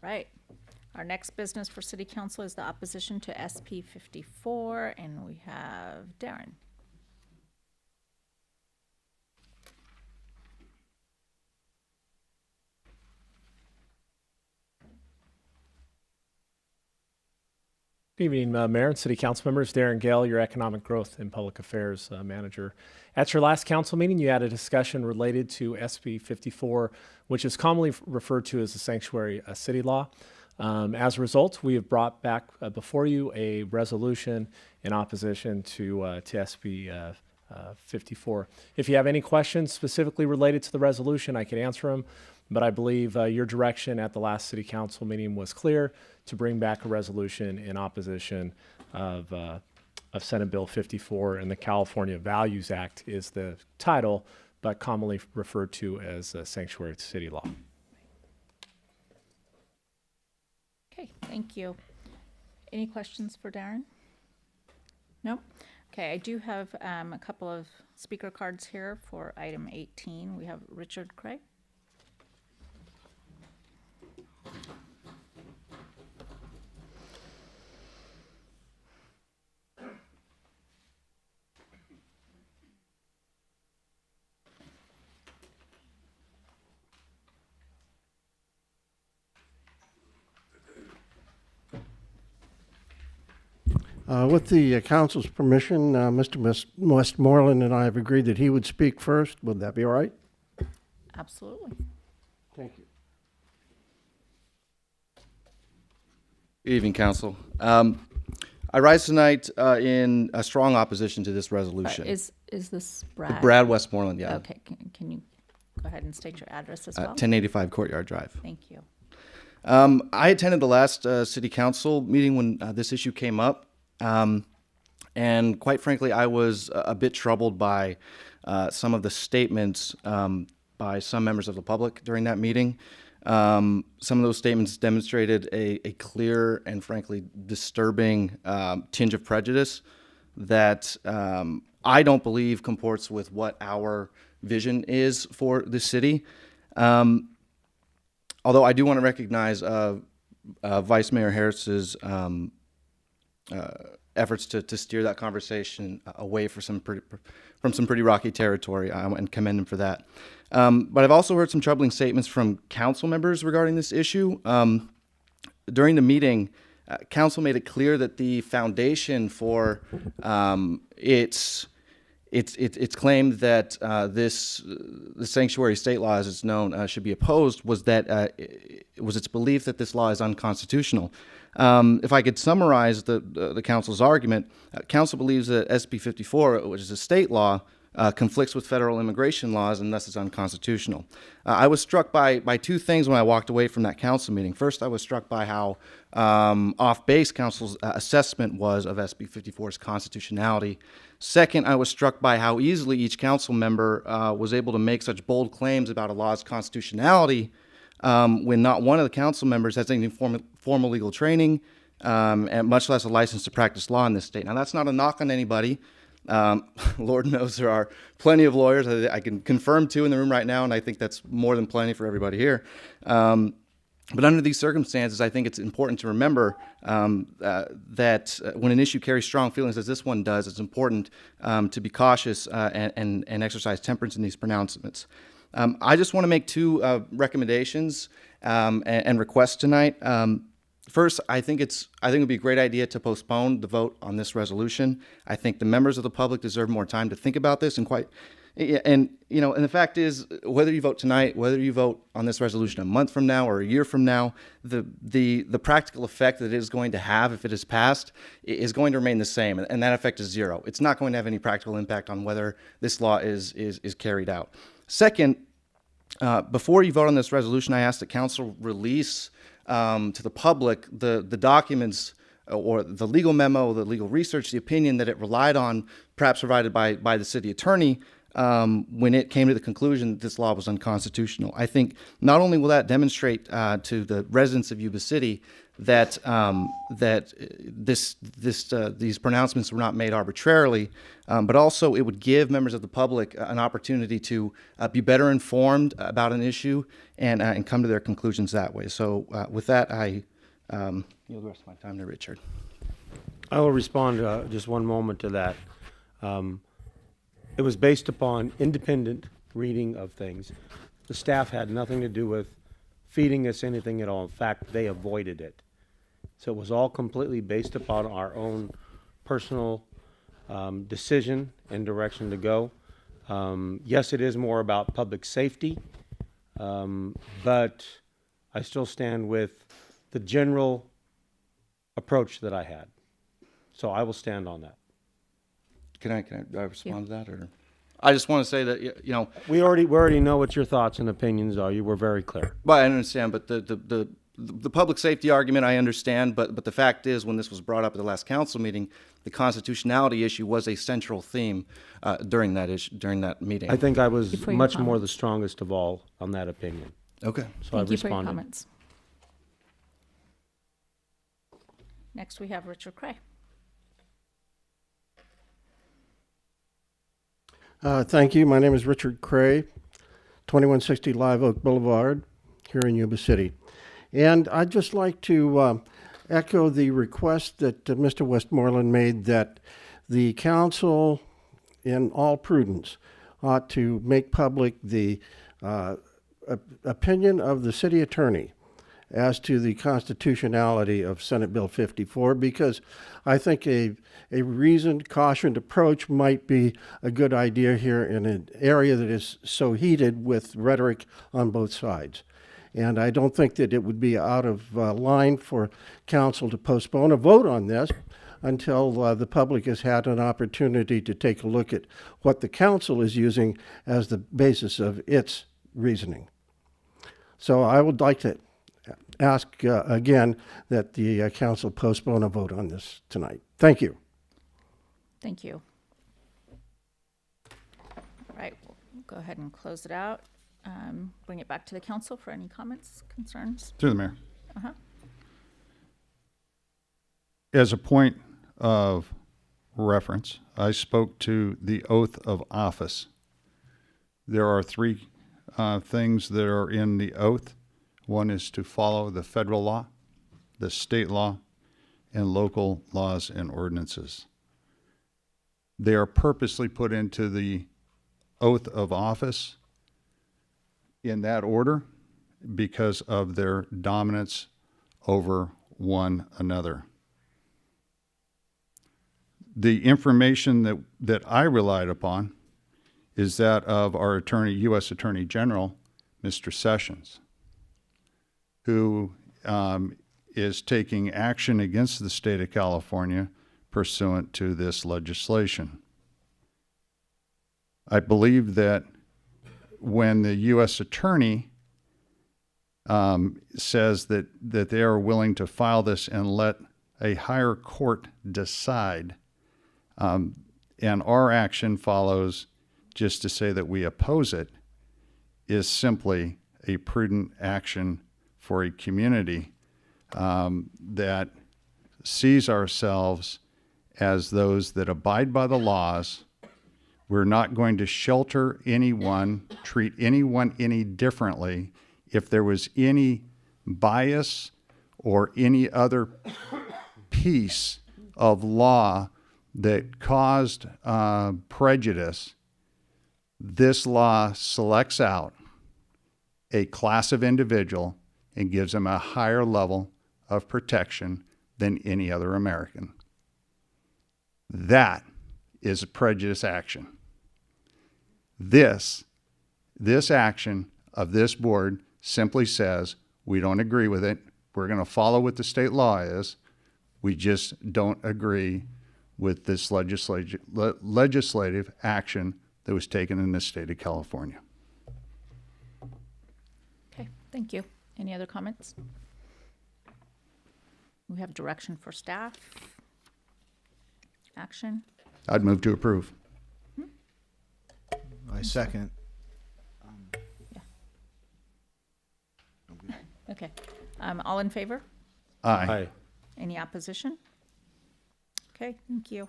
right. Our next business for City Council is the opposition to SP 54, and we have Darren. Good evening, Mayor and City Council members. Darren Gale, your Economic Growth and Public Affairs Manager. At your last council meeting, you had a discussion related to SB 54, which is commonly referred to as the Sanctuary City Law. As a result, we have brought back before you a resolution in opposition to SB 54. If you have any questions specifically related to the resolution, I could answer them. But I believe your direction at the last City Council meeting was clear to bring back a resolution in opposition of Senate Bill 54, and the California Values Act is the title, but commonly referred to as Sanctuary City Law. Okay, thank you. Any questions for Darren? No? Okay, I do have a couple of speaker cards here for item 18. We have Richard Craig. With the council's permission, Mr. Westmoreland and I have agreed that he would speak first. Would that be all right? Absolutely. Thank you. Good evening, Council. I rise tonight in a strong opposition to this resolution. Is this Brad? Brad Westmoreland, yeah. Okay, can you go ahead and state your address as well? 1085 Courtyard Drive. Thank you. I attended the last City Council meeting when this issue came up. And quite frankly, I was a bit troubled by some of the statements by some members of the public during that meeting. Some of those statements demonstrated a clear and frankly disturbing tinge of prejudice that I don't believe comports with what our vision is for the city. Although I do want to recognize Vice Mayor Harris's efforts to steer that conversation away from some pretty rocky territory, and commend him for that. But I've also heard some troubling statements from council members regarding this issue. During the meeting, council made it clear that the foundation for its claim that the sanctuary state law, as it's known, should be opposed was that it was its belief that this law is unconstitutional. If I could summarize the council's argument, council believes that SB 54, which is a state law, conflicts with federal immigration laws and thus is unconstitutional. I was struck by two things when I walked away from that council meeting. First, I was struck by how off-base council's assessment was of SB 54's constitutionality. Second, I was struck by how easily each council member was able to make such bold claims about a law's constitutionality when not one of the council members has any formal legal training, and much less a license to practice law in this state. Now, that's not a knock on anybody. Lord knows there are plenty of lawyers that I can confirm to in the room right now, and I think that's more than plenty for everybody here. But under these circumstances, I think it's important to remember that when an issue carries strong feelings, as this one does, it's important to be cautious and exercise temperance in these pronouncements. I just want to make two recommendations and requests tonight. First, I think it would be a great idea to postpone the vote on this resolution. I think the members of the public deserve more time to think about this, and the fact is, whether you vote tonight, whether you vote on this resolution a month from now or a year from now, the practical effect that it is going to have if it is passed is going to remain the same, and that effect is zero. It's not going to have any practical impact on whether this law is carried out. Second, before you vote on this resolution, I ask that council release to the public the documents or the legal memo, the legal research, the opinion that it relied on, perhaps provided by the city attorney, when it came to the conclusion that this law was unconstitutional. I think not only will that demonstrate to the residents of Yuba City that these pronouncements were not made arbitrarily, but also it would give members of the public an opportunity to be better informed about an issue and come to their conclusions that way. So with that, I yield the rest of my time to Richard. I will respond just one moment to that. It was based upon independent reading of things. The staff had nothing to do with feeding us anything at all. In fact, they avoided it. So it was all completely based upon our own personal decision and direction to go. Yes, it is more about public safety, but I still stand with the general approach that I had. So I will stand on that. Can I respond to that, or I just want to say that you know We already know what your thoughts and opinions are. You were very clear. Well, I understand, but the public safety argument I understand, but the fact is, when this was brought up at the last council meeting, the constitutionality issue was a central theme during that meeting. I think I was Before your much more comments. the strongest of all on that opinion. Okay. So I Thank you for your responded. comments. Next, we have Richard Cray. Thank you. My name is Richard Cray, 2160 Live Oak Boulevard, here in Yuba City. And I'd just like to echo the request that Mr. Westmoreland made, that the council, in all prudence, ought to make public the opinion of the city attorney as to the constitutionality of Senate Bill 54, because I think a reasoned, cautioned approach might be a good idea here in an area that is so heated with rhetoric on both sides. And I don't think that it would be out of line for council to postpone a vote on this until the public has had an opportunity to take a look at what the council is using as the basis of its reasoning. So I would like to ask again that the council postpone a vote on this tonight. Thank you. Thank you. All right, we'll go ahead and close it out. Bring it back to the council for any comments, concerns. Through the mayor. Uh-huh. As a point of reference, I spoke to the oath of office. There are three things that are in the oath. One is to follow the federal law, the state law, and local laws and ordinances. They are purposely put into the oath of office in that order because of their dominance over one another. The information that I relied upon is that of our attorney, U.S. Attorney General, Mr. Sessions, who is taking action against the state of California pursuant to this legislation. I believe that when the U.S. Attorney says that they are willing to file this and let a higher court decide, and our action follows just to say that we oppose it, is simply a prudent action for a community that sees ourselves as those that abide by the laws. We're not going to shelter anyone, treat anyone any differently. If there was any bias or any other piece of law that caused prejudice, this law selects out a class of individual and gives them a higher level of protection than any other American. That is a prejudice action. This action of this board simply says, we don't agree with it. We're going to follow what the state law is. We just don't agree with this legislative action that was taken in the state of California. Okay, thank you. Any other comments? We have direction for staff. Action. I'd move to approve. I second. Okay. All in favor? Aye. Aye. Any opposition? Okay, thank you.